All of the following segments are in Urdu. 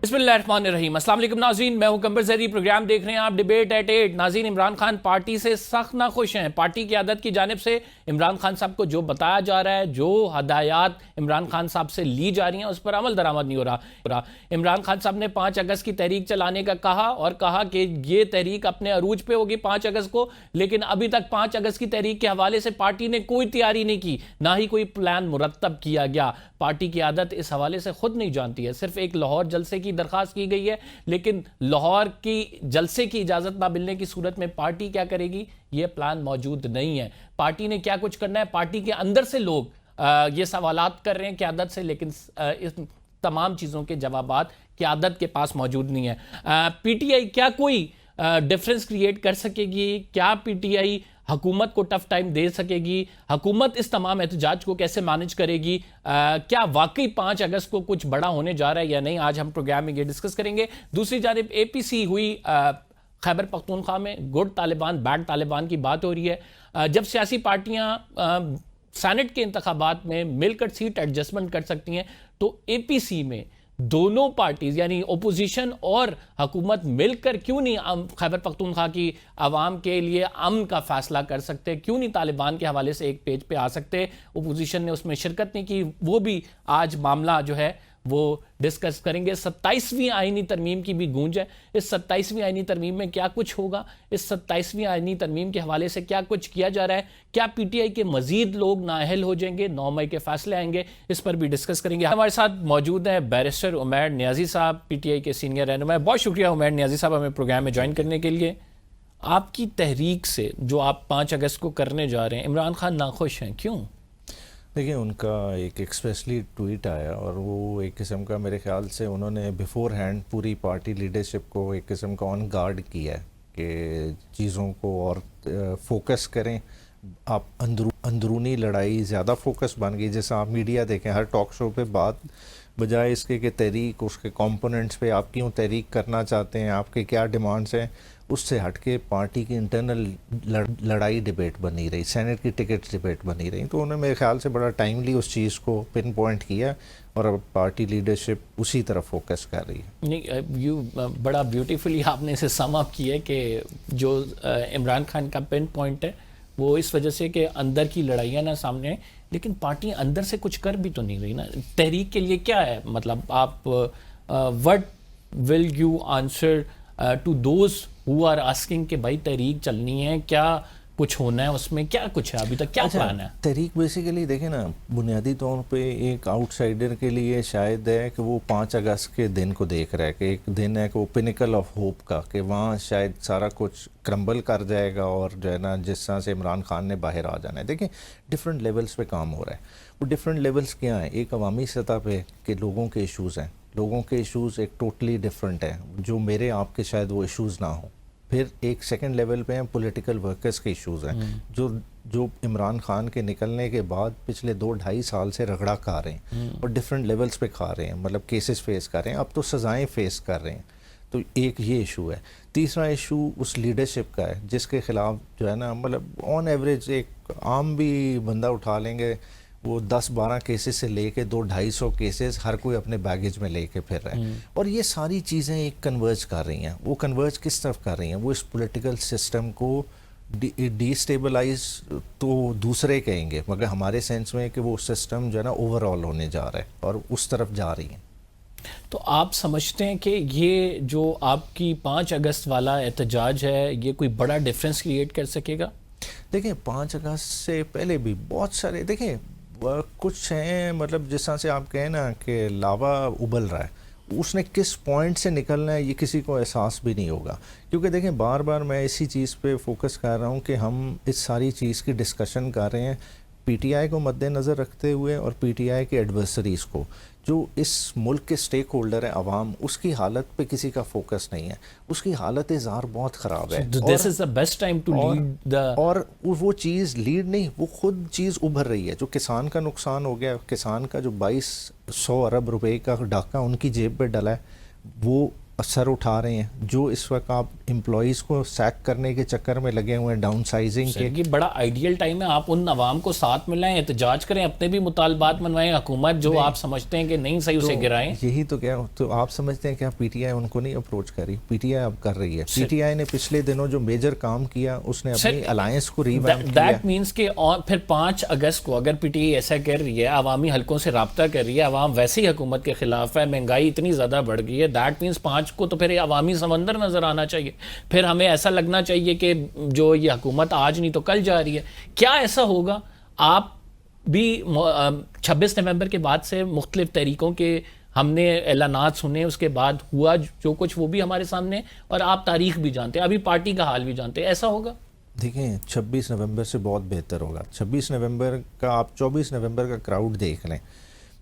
بسم اللہ الرحمن الرحیم۔ السلام علیکم ناظرین، میں ہوں قمر زہری، پروگرام دیکھ رہے ہیں آپ ڈیبیٹ ایٹ 8۔ ناظرین، عمران خان پارٹی سے سخت ناخوش ہیں۔ پارٹی قیادت کی جانب سے عمران خان صاحب کو جو بتایا جا رہا ہے، جو ہدایات عمران خان صاحب سے لی جا رہی ہیں، اس پر عمل درآمد نہیں ہو رہا۔ عمران خان صاحب نے 5 اگست کی تحریک چلانے کا کہا اور کہا کہ یہ تحریک اپنے عروج پہ ہوگی 5 اگست کو، لیکن ابھی تک 5 اگست کی تحریک کے حوالے سے پارٹی نے کوئی تیاری نہیں کی، نہ ہی کوئی پلان مرتب کیا گیا۔ پارٹی کی قیادت اس حوالے سے خود نہیں جانتی ہے، صرف ایک لاہور جلسے کی درخواست کی گئی ہے، لیکن لاہور کی جلسے کی اجازت نہ ملنے کی صورت میں پارٹی کیا کرے گی، یہ پلان موجود نہیں ہے۔ پارٹی نے کیا کچھ کرنا ہے، پارٹی کے اندر سے لوگ یہ سوالات کر رہے ہیں قیادت سے، لیکن اس تمام چیزوں کے جوابات قیادت کے پاس موجود نہیں ہے۔ پی ٹی آئی کیا کوئی ڈیفرنس کریٹ کر سکے گی؟ کیا پی ٹی آئی حکومت کو ٹف ٹائم دے سکے گی؟ حکومت اس تمام احتجاج کو کیسے مینج کرے گی؟ کیا واقعی 5 اگست کو کچھ بڑا ہونے جا رہا ہے یا نہیں؟ آج ہم پروگرام میں یہ ڈسکس کریں گے۔ دوسری جانب اے پی سی ہوئی خیبر پختونخوا میں، گڈ طالبان بیڈ طالبان کی بات ہو رہی ہے۔ جب سیاسی پارٹیاں سینٹ کے انتخابات میں مل کر سیٹ ایڈجسٹمنٹ کر سکتی ہیں، تو اے پی سی میں دونوں پارٹیز یعنی اپوزیشن اور حکومت مل کر کیوں نہیں خیبر پختونخوا کی عوام کے لیے امن کا فیصلہ کر سکتے؟ کیوں نہیں طالبان کے حوالے سے ایک پیج پہ آ سکتے؟ اپوزیشن نے اس میں شرکت نہیں کی، وہ بھی آج معاملہ جو ہے وہ ڈسکس کریں گے۔ 27ویں آئینی ترمیم کی بھی گونج ہے۔ اس 27ویں آئینی ترمیم میں کیا کچھ ہوگا؟ اس 27ویں آئینی ترمیم کے حوالے سے کیا کچھ کیا جا رہا ہے؟ کیا پی ٹی آئی کے مزید لوگ نااہل ہو جائیں گے؟ 9 مئی کے فیصلے آئیں گے، اس پر بھی ڈسکس کریں گے۔ ہمارے ساتھ موجود ہیں بیرسٹر عمیر نیازی صاحب، پی ٹی آئی کے سینئر رہنما۔ بہت شکریہ عمیر نیازی صاحب ہمیں پروگرام میں جوائن کرنے کے لیے۔ آپ کی تحریک سے جو آپ 5 اگست کو کرنے جا رہے ہیں، عمران خان ناخوش ہیں، کیوں؟ دیکھیں، ان کا ایک ایکسپریسلی ٹویٹ آیا اور وہ ایک قسم کا میرے خیال سے انہوں نے بیفور ہینڈ پوری پارٹی لیڈرشپ کو ایک قسم کا آن گارڈ کیا ہے کہ چیزوں کو اور فوکس کریں۔ آپ اندرونی لڑائی زیادہ فوکس بن گئی، جیسا آپ میڈیا دیکھیں، ہر ٹاک شو پہ بات بجائے اس کے کہ تحریک، اس کے کمپوننٹس پہ آپ کیوں تحریک کرنا چاہتے ہیں، آپ کے کیا ڈیمانڈس ہیں، اس سے ہٹ کے پارٹی کی انٹرنل لڑائی ڈیبیٹ بنی رہی، سینٹ کی ٹکٹ ڈیبیٹ بنی رہی۔ تو انہوں نے میرے خیال سے بڑا ٹائملی اس چیز کو پن پوائنٹ کیا اور اب پارٹی لیڈرشپ اسی طرف فوکس کر رہی ہے۔ نہیں، بڑا بیوٹیفلی آپ نے اسے سم اپ کیا ہے کہ جو عمران خان کا پن پوائنٹ ہے وہ اس وجہ سے کہ اندر کی لڑائیاں نہ سامنے آئیں، لیکن پارٹی اندر سے کچھ کر بھی تو نہیں رہی نا۔ تحریک کے لیے کیا ہے، مطلب آپ what will you answer to those who are asking کہ بھائی تحریک چلنی ہے، کیا کچھ ہونا ہے اس میں، کیا کچھ ہے ابھی تک، کیا پلان ہے؟ تحریک بیسیکلی دیکھیں نا، بنیادی طور پہ ایک آؤٹ سائڈر کے لیے شاید ہے کہ وہ 5 اگست کے دن کو دیکھ رہا ہے کہ ایک دن ہے کہ وہ پینیکل آف ہوپ کا، کہ وہاں شاید سارا کچھ کرمبل کر جائے گا اور جو ہے نا جس طرح سے عمران خان نے باہر آ جانا ہے۔ دیکھیں، ڈفرینٹ لیولز پہ کام ہو رہا ہے۔ وہ ڈفرینٹ لیولز کیا ہیں؟ ایک عوامی سطح پہ کہ لوگوں کے ایشوز ہیں، لوگوں کے ایشوز ایک ٹوٹلی ڈفرینٹ ہیں، جو میرے آپ کے شاید وہ ایشوز نہ ہوں۔ پھر ایک سیکنڈ لیول پہ ہیں پولیٹیکل ورکرز کے ایشوز ہیں، جو عمران خان کے نکلنے کے بعد پچھلے 2-2.5 سال سے رگڑا کھا رہے ہیں اور ڈفرینٹ لیولز پہ کھا رہے ہیں، مطلب کیسز فیس کر رہے ہیں، اب تو سزائیں فیس کر رہے ہیں۔ تو ایک یہ ایشو ہے۔ تیسرا ایشو اس لیڈرشپ کا ہے جس کے خلاف جو ہے نا، مطلب آن ایوریج ایک عام بھی بندہ اٹھا لیں گے، وہ 10-12 کیسز سے لے کے 200-250 کیسز ہر کوئی اپنے بیگیج میں لے کے پھر رہا ہے، اور یہ ساری چیزیں ایک کنورج کر رہی ہیں۔ وہ کنورج کس طرف کر رہی ہیں؟ وہ اس پولیٹیکل سسٹم کو ڈی اسٹیبلائز تو دوسرے کہیں گے، مگر ہمارے سینس میں کہ وہ سسٹم جو ہے نا اوور آل ہونے جا رہا ہے اور اس طرف جا رہی ہیں۔ تو آپ سمجھتے ہیں کہ یہ جو آپ کی 5 اگست والا احتجاج ہے، یہ کوئی بڑا ڈیفرنس کریٹ کر سکے گا؟ دیکھیں، 5 اگست سے پہلے بھی بہت سارے، دیکھیں کچھ ہیں، مطلب جس طرح سے آپ کہیں نا کہ لاوا ابل رہا ہے، اس نے کس پوائنٹ سے نکلنا ہے یہ کسی کو احساس بھی نہیں ہوگا، کیونکہ دیکھیں بار بار میں اسی چیز پہ فوکس کر رہا ہوں کہ ہم اس ساری چیز کی ڈسکشن کر رہے ہیں پی ٹی آئی کو مد نظر رکھتے ہوئے اور پی ٹی آئی کے ایڈورسریز کو، جو اس ملک کے سٹیک ہولڈر ہے عوام، اس کی حالت پہ کسی کا فوکس نہیں ہے، اس کی حالت ظاہر بہت خراب ہے، اور وہ چیز لیڈ نہیں، وہ خود چیز ابھر رہی ہے۔ جو کسان کا نقصان ہو گیا، کسان کا جو 2200 ارب روپے کا ڈاکہ ان کی جیب پہ ڈلا ہے، وہ سر اٹھا رہے ہیں، جو اس وقت آپ امپلائیز کو سیک کرنے کے چکر میں لگے ہوئے ہیں، ڈاؤن سائزنگ کے. یہ بڑا آئیڈیل ٹائم ہے، آپ ان عوام کو ساتھ ملائیں، احتجاج کریں، اپنے بھی مطالبات منوائیں، حکومت جو آپ سمجھتے ہیں کہ نہیں صحیح اسے گرائیں. یہی تو کیا تو آپ سمجھتے ہیں کہ پی ٹی آئی ان کو نہیں اپروچ کری؟ پی ٹی آئی اب کر رہی ہے. پی ٹی آئی نے پچھلے دنوں جو میجر کام کیا اس نے اپنی الائنس کو ریویمپ کیا. دیٹ مینس کہ پھر 5 اگست کو اگر پی ٹی آئی ایسا کر رہی ہے، عوامی حلقوں سے رابطہ کر رہی ہے، عوام ویسے ہی حکومت کے خلاف ہے، مہنگائی اتنی زیادہ بڑھ گئی ہے، دیٹ مینس 5 کو تو پھر عوامی سمندر نظر آنا چاہیے. پھر ہمیں ایسا لگنا چاہیے کہ جو یہ حکومت آج نہیں تو کل جا رہی ہے. کیا ایسا ہوگا؟ آپ بھی 26 نومبر کے بعد سے مختلف طریقوں کے ہم نے اعلانات سنے، اس کے بعد ہوا جو کچھ وہ بھی ہمارے سامنے، اور آپ تاریخ بھی جانتے ہیں، ابھی پارٹی کا حال بھی جانتے ہیں. ایسا ہوگا؟ دیکھیں 26 نومبر سے بہت بہتر ہوگا. 26 نومبر کا آپ 24 نومبر کا کراؤڈ دیکھ لیں.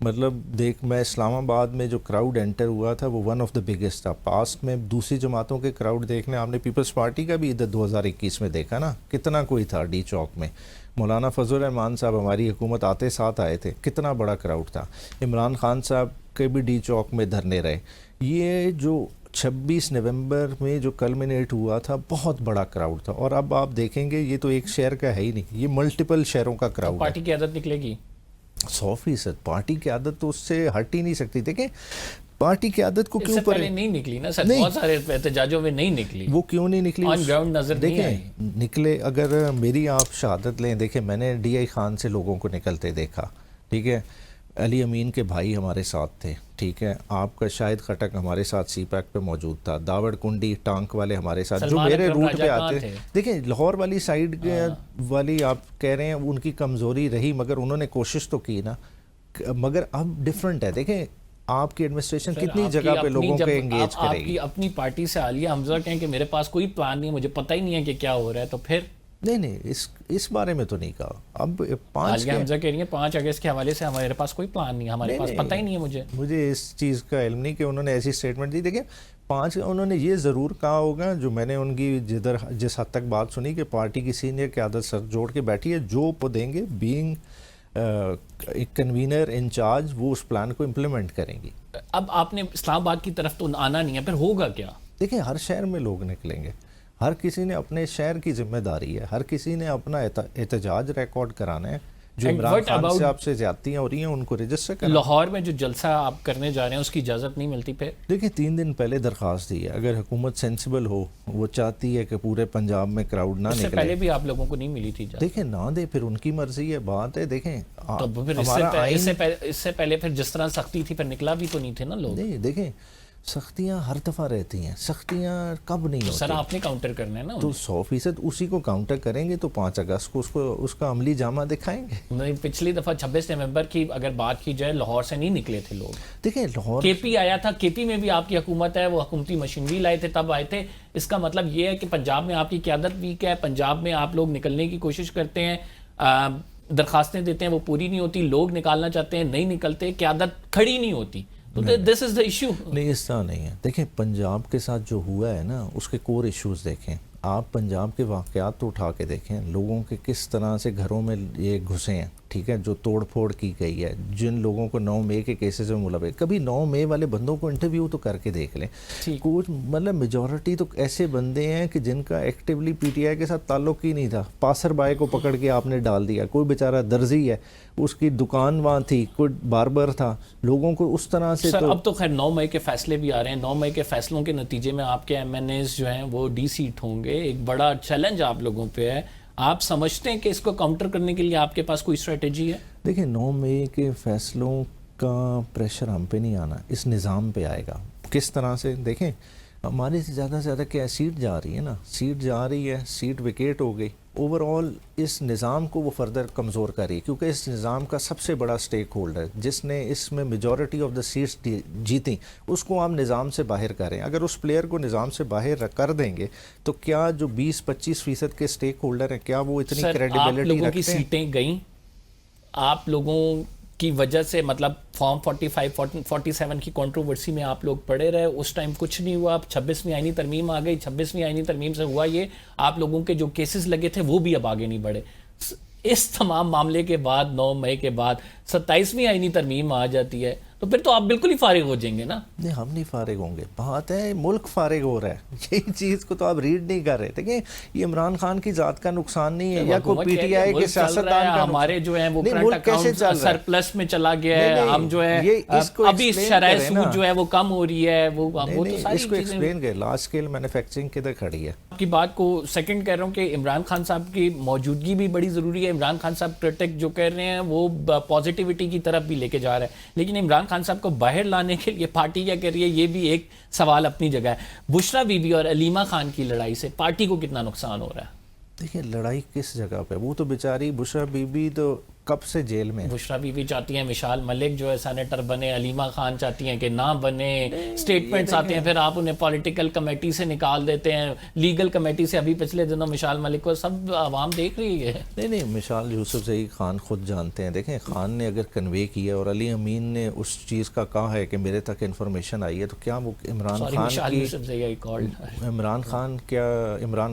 مطلب میں اسلام آباد میں جو کراؤڈ انٹر ہوا تھا وہ ون آف دا بگیسٹ تھا. پاسٹ میں دوسری جماعتوں کے کراؤڈ دیکھ لیں. آپ نے پیپلز پارٹی کا بھی ادھر 2021 میں دیکھا نا، کتنا کوئی تھا ڈی چوک میں. مولانا فضل الرحمان صاحب ہماری حکومت آتے ساتھ آئے تھے، کتنا بڑا کراؤڈ تھا. عمران خان صاحب کے بھی ڈی چوک میں دھرنے رہے. یہ جو 26 نومبر میں جو کلمینیٹ ہوا تھا بہت بڑا کراؤڈ تھا. اور اب آپ دیکھیں گے یہ تو ایک شہر کا ہے ہی نہیں، یہ ملٹیپل شہروں کا کراؤڈ ہے. پارٹی کی عادت نکلے گی 100%. پارٹی کی عادت تو اس سے ہٹ ہی نہیں سکتی. دیکھیں پارٹی کی عادت کو کیوں پر نہیں نکلی نا سر، بہت سارے احتجاجوں میں نہیں نکلی. وہ کیوں نہیں نکلی؟ آن گراؤنڈ نظر نہیں آئی. نکلے. اگر میری آپ شہادت لیں، دیکھیں میں نے ڈی آئی خان سے لوگوں کو نکلتے دیکھا، ٹھیک ہے. علی امین کے بھائی ہمارے ساتھ تھے، ٹھیک ہے. آپ کا شاہد خٹک ہمارے ساتھ سی پیک پہ موجود تھا. داوڑ کنڈی ٹانک والے ہمارے ساتھ جو میرے روٹ پہ آتے ہیں. دیکھیں لاہور والی سائیڈ والی آپ کہہ رہے ہیں ان کی کمزوری رہی، مگر انہوں نے کوشش تو کی نا. مگر اب ڈیفرنٹ ہے. دیکھیں آپ کی ایڈمنسٹریشن کتنی جگہ پہ لوگوں کو انگیج کرے گی. آپ کی اپنی پارٹی سے عالیہ حمزہ کہیں کہ میرے پاس کوئی پلان نہیں، مجھے پتہ ہی نہیں ہے کہ کیا ہو رہا ہے، تو پھر نہیں اس بارے میں تو نہیں کہا. اب عالیہ حمزہ کہہ رہی ہیں 5 اگست کے حوالے سے ہمارے پاس کوئی پلان نہیں، ہمارے پاس پتہ ہی نہیں ہے. مجھے اس چیز کا علم نہیں کہ انہوں نے ایسی اسٹیٹمنٹ دی. دیکھیں 5 انہوں نے یہ ضرور کہا ہوگا، جو میں نے ان کی جس حد تک بات سنی، کہ پارٹی کی سینئر قیادت سر جوڑ کے بیٹھی ہے، جو وہ دیں گے بینگ ایک کنوینر انچارج، وہ اس پلان کو امپلیمنٹ کریں گی. اب آپ نے اسلام آباد کی طرف تو آنا نہیں ہے، پھر ہوگا کیا؟ دیکھیں ہر شہر میں لوگ نکلیں گے، ہر کسی نے اپنے شہر کی ذمہ داری ہے، ہر کسی نے اپنا احتجاج ریکارڈ کرانا ہے. جو عمران خان سے آپ سے زیادتیاں ہو رہی ہیں ان کو رجسٹر کرنا. لاہور میں جو جلسہ آپ کرنے جا رہے ہیں اس کی اجازت نہیں ملتی پھر؟ دیکھیں 3 دن پہلے درخواست دی ہے. اگر حکومت سینسیبل ہو، وہ چاہتی ہے کہ پورے پنجاب میں کراؤڈ نہ نکلے. اس سے پہلے بھی آپ لوگوں کو نہیں ملی تھی اجازت؟ دیکھیں نہ دے، پھر ان کی مرضی ہے، بات ہے. دیکھیں اس سے پہلے پھر جس طرح سختی تھی پھر نکلا بھی تو نہیں تھے نا لوگ. نہیں دیکھیں سختیاں ہر دفعہ رہتی ہیں، سختیاں کب نہیں ہوتی. سر آپ نے کاؤنٹر کرنا ہے نا، تو 100% اسی کو کاؤنٹر کریں گے تو 5 اگست کو اس کا عملی جامہ دکھائیں گے. پچھلی دفعہ 26 نومبر کی اگر بات کی جائے، لاہور سے نہیں نکلے تھے لوگ. دیکھیں لاہور کے پی آیا تھا، کے پی میں بھی آپ کی حکومت ہے، وہ حکومتی مشینری لائے تھے تب آئے تھے. اس کا مطلب یہ ہے کہ پنجاب میں آپ کی قیادت ویک ہے، پنجاب میں آپ لوگ نکلنے کی کوشش کرتے ہیں، درخواستیں دیتے ہیں وہ پوری نہیں ہوتی، لوگ نکالنا چاہتے ہیں نہیں نکلتے، قیادت کھڑی نہیں ہوتی. دس از دا ایشو. نہیں اس طرح نہیں ہے. دیکھیں پنجاب کے ساتھ جو ہوا ہے نا، اس کے کور ایشوز دیکھیں آپ. پنجاب کے واقعات تو اٹھا کے دیکھیں، لوگوں کے کس طرح سے گھروں میں یہ گھسے ہیں، ٹھیک ہے، جو توڑ پھوڑ کی گئی ہے، جن لوگوں کو 9 مئی کے کیسز میں ملوث. کبھی 9 مئی والے بندوں کو انٹرویو تو کر کے دیکھ لیں. کچھ مطلب میجورٹی تو ایسے بندے ہیں کہ جن کا ایکٹیولی پی ٹی آئی کے ساتھ تعلق ہی نہیں تھا. پاسر بائی کو پکڑ کے آپ نے ڈال دیا. کوئی بیچارہ درزی ہے، اس کی دکان وہاں تھی، کوئی باربر تھا، لوگوں کو اس طرح سے. سر اب تو خیر 9 مئی کے فیصلے بھی آ رہے ہیں. 9 مئی کے فیصلوں کے نتیجے میں آپ کے ایم این ایز جو ہیں وہ ڈی سیٹ ہوں گے. ایک بڑا چیلنج آپ لوگوں پہ ہے. آپ سمجھتے ہیں کہ اس کو کاؤنٹر کرنے کے لیے آپ کے پاس کوئی اسٹریٹجی ہے؟ دیکھیں 9 مئی کے فیصلوں کا پریشر ہم پہ نہیں آنا، اس نظام پہ آئے گا. کس طرح سے؟ دیکھیں ہمارے سے زیادہ کیا سیٹ جا رہی ہے نا، سیٹ جا رہی ہے، سیٹ ویکیٹ ہو گئی. اوور آل اس نظام کو وہ فردر کمزور کر رہی ہے، کیونکہ اس نظام کا سب سے بڑا سٹیک ہولڈر جس نے اس میں میجورٹی آف دا سیٹس جیتیں، اس کو ہم نظام سے باہر کریں. اگر اس پلیئر کو نظام سے باہر کر دیں گے تو کیا جو 20-25% کے سٹیک ہولڈر ہیں کیا وہ اتنی کریڈیبلٹی رکھتے ہیں؟ آپ لوگوں کی سیٹیں گئیں، آپ لوگوں کی وجہ سے، مطلب فارم 45-47 کی کنٹروورسی میں آپ لوگ پڑے رہے، اس ٹائم کچھ نہیں ہوا. اب 26ویں آئینی ترمیم آ گئی، 26ویں آئینی ترمیم سے ہوا یہ آپ لوگوں کے جو کیسز لگے تھے وہ بھی اب آگے نہیں بڑھے. اس تمام معاملے کے بعد 9 مئی کے بعد 27ویں آئینی ترمیم آ جاتی ہے. تو پھر تو آپ بالکل ہی فارغ ہو جائیں گے نا. نہیں ہم نہیں فارغ ہوں گے, بات ہے ملک فارغ ہو رہا ہے, یہی چیز کو تو آپ ریڈ نہیں کر رہے. دیکھیں یہ عمران خان کی ذات کا نقصان نہیں ہے یا کوئی پی ٹی آئی کے سیاستدان کا, ہمارے جو ہے وہ کرنٹ اکاؤنٹ سرپلس میں چلا گیا ہے, ہم جو ہے ابھی شرح سود جو ہے وہ کم ہو رہی ہے, وہ تو ساری اس کو ایکسپلین کریں. لارج اسکیل مینوفیکچرنگ کدھر کھڑی ہے؟ آپ کی بات کو سیکنڈ کہہ رہا ہوں کہ عمران خان صاحب کی موجودگی بھی بڑی ضروری ہے. عمران خان صاحب کرٹک جو کہہ رہے ہیں وہ پازیٹیوٹی کی طرف بھی لے کے جا رہے ہیں, لیکن عمران خان صاحب کو باہر لانے کے لیے پارٹی کیا کر رہی ہے, یہ بھی ایک سوال اپنی جگہ ہے. بشرا بی بی اور علیمہ خان کی لڑائی سے پارٹی کو کتنا نقصان ہو رہا ہے؟ دیکھیں لڑائی کس جگہ پہ, وہ تو بیچاری بشرا بی بی تو کب سے جیل میں. بشرا بی بی چاہتی ہیں وشال ملک جو ہے سینیٹر بنے, علیمہ خان چاہتی ہیں کہ نہ بنے, سٹیٹمنٹس آتے ہیں پھر آپ انہیں پولیٹیکل کمیٹی سے نکال دیتے ہیں, لیگل کمیٹی سے. ابھی پچھلے دنوں وشال ملک کو سب عوام دیکھ رہی ہے. نہیں مشال یوسف زئی خان خود جانتے ہیں. دیکھیں خان نے اگر کنوے کیا اور علی امین نے اس چیز کا کہا ہے کہ میرے تک انفارمیشن آئی ہے, تو کیا وہ عمران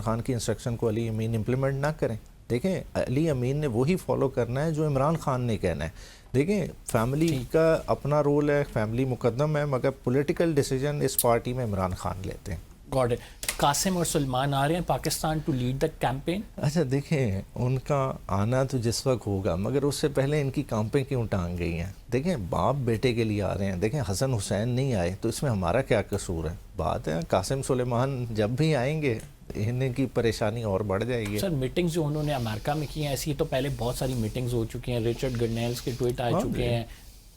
خان کی انسٹرکشن کو علی امین امپلیمنٹ نہ کریں؟ دیکھیں علی امین نے وہی فالو کرنا ہے جو عمران خان نے کہنا ہے. دیکھیں فیملی کا اپنا رول ہے, فیملی مقدم ہے, مگر پولیٹیکل ڈیسیجن اس پارٹی میں عمران خان لیتے ہیں. گاڈ قاسم اور سلمان آ رہے ہیں Pakistan to lead the campaign. اچھا دیکھیں ان کا آنا تو جس وقت ہوگا, مگر اس سے پہلے ان کی کامپیں کیوں ٹانگ گئی ہیں؟ دیکھیں باپ بیٹے کے لیے آ رہے ہیں. دیکھیں حسن حسین نہیں آئے تو اس میں ہمارا کیا قصور ہے؟ بات ہے قاسم سلیمان جب بھی آئیں گے ان کی پریشانی اور بڑھ جائے گی. سر میٹنگز جو انہوں نے امریکہ میں کی ہیں, ایسی تو پہلے بہت ساری میٹنگز ہو چکی ہیں, ریچرڈ گرنیلز کے ٹویٹ آ چکے ہیں,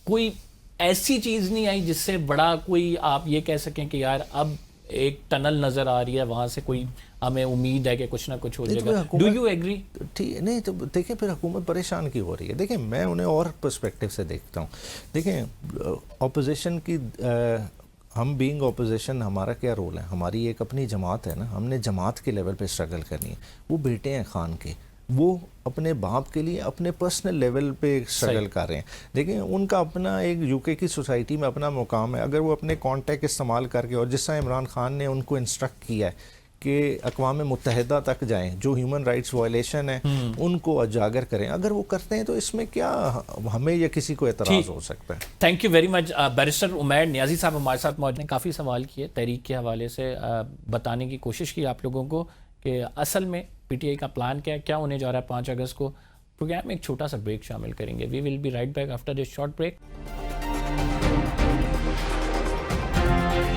کوئی ایسی چیز نہیں آئی جس سے بڑا کوئی آپ یہ کہہ سکیں کہ یار اب ایک ٹنل نظر آ رہی ہے, وہاں سے کوئی ہمیں امید ہے کہ کچھ نہ کچھ ہو جائے گا. Do you agree? ٹھیک نہیں تو دیکھیں پھر حکومت پریشان کی ہو رہی ہے. دیکھیں میں انہیں اور پرسپیکٹیو سے دیکھتا ہوں. دیکھیں اپوزیشن کی, ہم بینگ اپوزیشن ہمارا کیا رول ہے؟ ہماری ایک اپنی جماعت ہے نا, ہم نے جماعت کے لیول پہ اسٹرگل کرنی ہے. وہ بیٹے ہیں خان کے, وہ اپنے باپ کے لیے اپنے پرسنل لیول پہ اسٹرگل کر رہے ہیں. دیکھیں ان کا اپنا ایک یو کے کی سوسائٹی میں اپنا مقام ہے. اگر وہ اپنے کانٹیکٹ استعمال کر کے, اور جس طرح عمران خان نے ان کو انسٹرکٹ کیا ہے کہ اقوام متحدہ تک جائیں, جو ہیومن رائٹس وائلیشن ہے ان کو اجاگر کریں, اگر وہ کرتے ہیں تو اس میں کیا ہمیں یا کسی کو اعتراض ہو سکتا ہے؟ Thank you very much. Barrister Umair Niazi صاحب ہمارے ساتھ موجود ہیں. کافی سوال کیے تحریک کے حوالے سے, بتانے کی کوشش کی آپ لوگوں کو کہ اصل میں پی ٹی آئی کا پلان کیا ہونے جا رہا ہے 5 اگست کو. پروگرام میں ایک چھوٹا سا بریک شامل کریں گے. We will be right back after this short break.